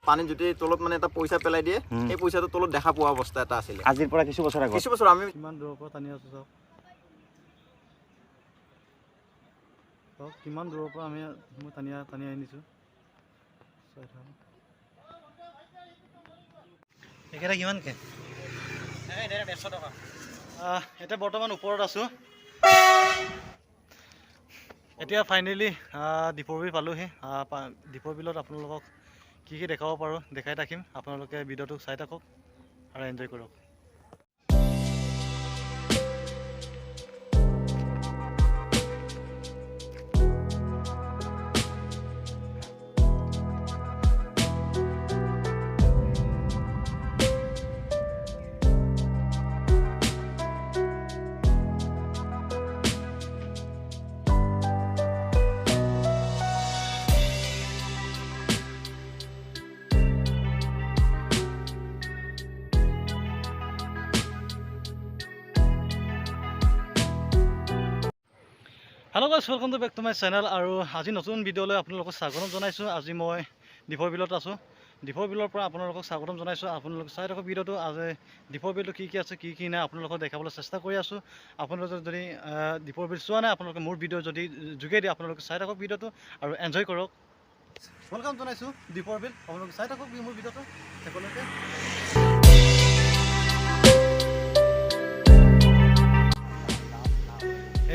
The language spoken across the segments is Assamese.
পানী যদি তলত মানে এটা পইচা পেলাই দিয়ে এই পইচাটো তলত দেখা পোৱা অৱস্থা এটা আছিল আজিৰ পৰা কিছু বছৰ আমি কিমান দূৰৰ পৰা টানি আছো চাওক কিমান দূৰৰ পৰা মই টানি আনিছো একেটা কিমানকে এতিয়া বৰ্তমান ওপৰত আছো এতিয়া ফাইনেলি দীপৰ বিল পালোহি দীপৰ বিলত আপোনালোকক কি দেখাব পাৰো দেখাই থাকিম আপোনালোকে ভিডিঅ'টো চাই থাকক আৰু এনজয় কৰক hello guys welcome to back to my channel और आज नतुन भिडिओ आपलोक स्वागतम जनाइছো আজি মই দীপৰ বিলত আছো দীপৰ বিলৰ পৰা আপোনালোকক স্বাগতম জনাইছো আপোনালোক চাই থাকক ভিডিওটো আজি দীপৰ বিলটো কি আছে কি নাই আপোনালোকক দেখাবলৈ চেষ্টা কৰি আছো আপোনালোকে যদি দীপৰ বিল চোৱা নাই আপোনালোকে মোৰ ভিডিও যদি যোগেদি আপোনালোকে চাই থাকক ভিডিওটো আৰু এনজয় কৰক ওয়েলকাম জনাইছো দীপৰ বিল আপোনালোকে চাই থাকক মোৰ ভিডিওটো সকলোকে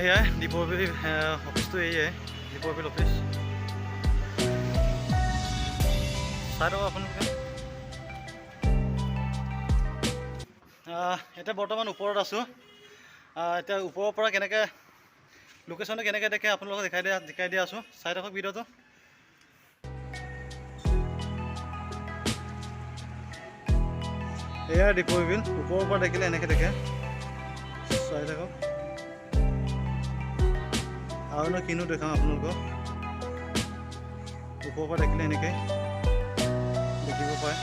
ये दीपोर बिल ऑफिस तो यही है दीपोर बिल ऑफिस सारे अपन এতিয়া বৰ্তমান ওপৰত আছো এতিয়া ওপৰৰ পৰা কেনেকৈ লোকেশ্যনটো কেনেকৈ দেখে আপোনালোকক দেখাই দিয়া আছো চাই থাকক ভিডিঅ'টো এয়া দীপৰ বিল ওপৰৰ পৰা দেখিলে এনেকৈ দেখে চাই থাকক और ना किनो देखा आप लोगों को ऊपर पर देखले ने के देखिब पाए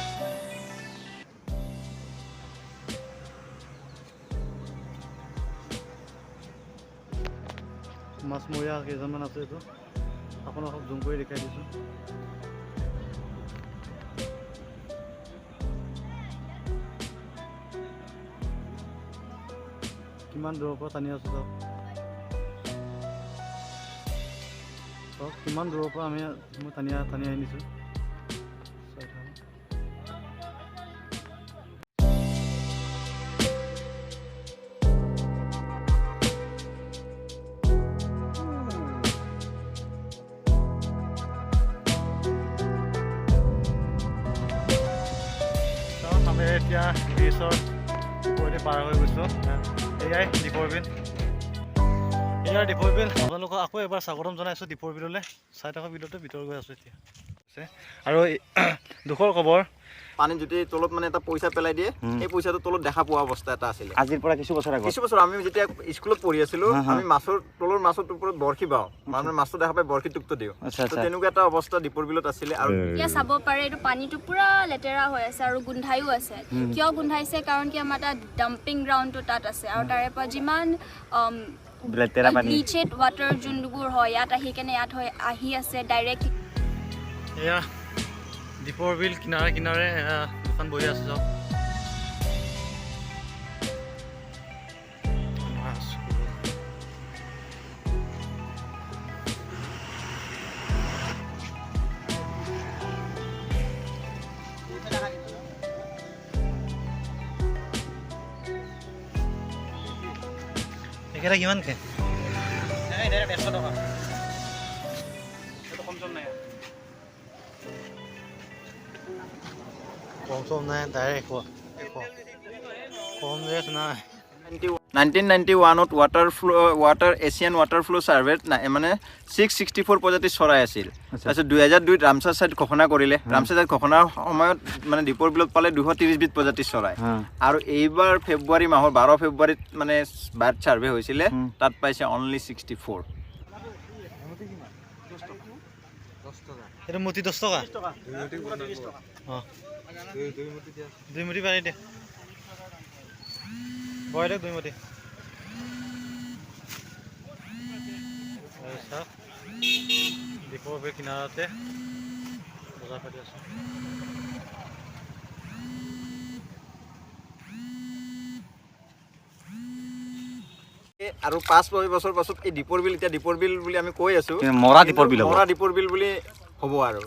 माछ मरिया केजनमान আছে তো আপোনাক জুম কৰি দেখাই দিছো কিমান দূৰৰ পৰা টানি আছো তো কিমান দূৰৰ পৰা মই টানি আনিছো আমি এতিয়া ব্ৰিজৰ ওপৰেদি পাৰ হৈ গৈছো এয়াই দীপৰ বিল ইয়াৰ দীপৰ বিল আপোনালোকক আকৌ এবাৰ স্বাগতম জনাইছো দীপৰ বিললৈ চাই থকা ভিডিঅ'টো ভিতৰ গৈ আছো এতিয়া আৰু দুখৰ খবৰ পানী যদি তলত মানে এটা পইচা পেলাই দিয়ে এই পইচাটো তলত দেখা পোৱা অৱস্থা এটা আছিল আজিৰ পৰা কিছু বছৰ আমি যেতিয়া স্কুলত পঢ়ি আছিলো আমি মাছৰ তলৰ মাছৰ ওপৰত বৰশী বাও মানে মাছটো দেখা পাই বৰশী টুকটো দিও তো তেনেকুৱা এটা অৱস্থা দীপৰ বিলত আছিল আৰু ইয়া চাব পাৰে এইটো পানীটো পুৰা লেতেৰা হৈ আছে আৰু গোন্ধায়ো আছে কিয় গোন্ধাইছে কাৰণ কি আমাৰ এটা ডাম্পিং গ্ৰাউণ্ডটো তাত আছে আৰু তাৰে পৰা যিমান ব্লিচেড ৱাটাৰ যোনবোৰ হয় ইয়াত আহি কেনে ইয়াত আহি আছে ডাইৰেক্ট এয়া দীপৰ বিল কিনাৰে দুখন বহি আছে যাওক একেটা কিমানকে এটা 150 টকা এটা কম নাই কম নাই ডাইৰেক্ট কম ৰেট নাই 1991 water Asian water flow survey মানে 664 প্ৰজাতিৰ চৰাই আছিল তাৰপিছত 2002 ৰামছাৰ সাইড ঘোষণা কৰিলে ৰামছাৰ সাইড ঘোষণাৰ সময়ত মানে দীপৰ বিলত পালে 230 বিধ প্ৰজাতিৰ চৰাই আৰু এইবাৰ ফেব্ৰুৱাৰী মাহৰ 12 ফেব্ৰুৱাৰীত মানে বাৰ্ড সাৰ্ভে হৈছিলে তাত পাইছে অনলি 64 এটা মুঠি 10 টকা দুই মুঠি পাৰি দে বয়লে দুই মুঠি দীপৰ বিল কিনাৰতে বজাৰ পাতি আছে আৰু 5 বছৰ পাছত এই দীপৰ বিল এতিয়া দীপৰ বিল বুলি আমি কৈ আছো মৰা দীপৰ বিল হ'ব। মৰা দীপৰ বিল বুলি হ'ব আৰু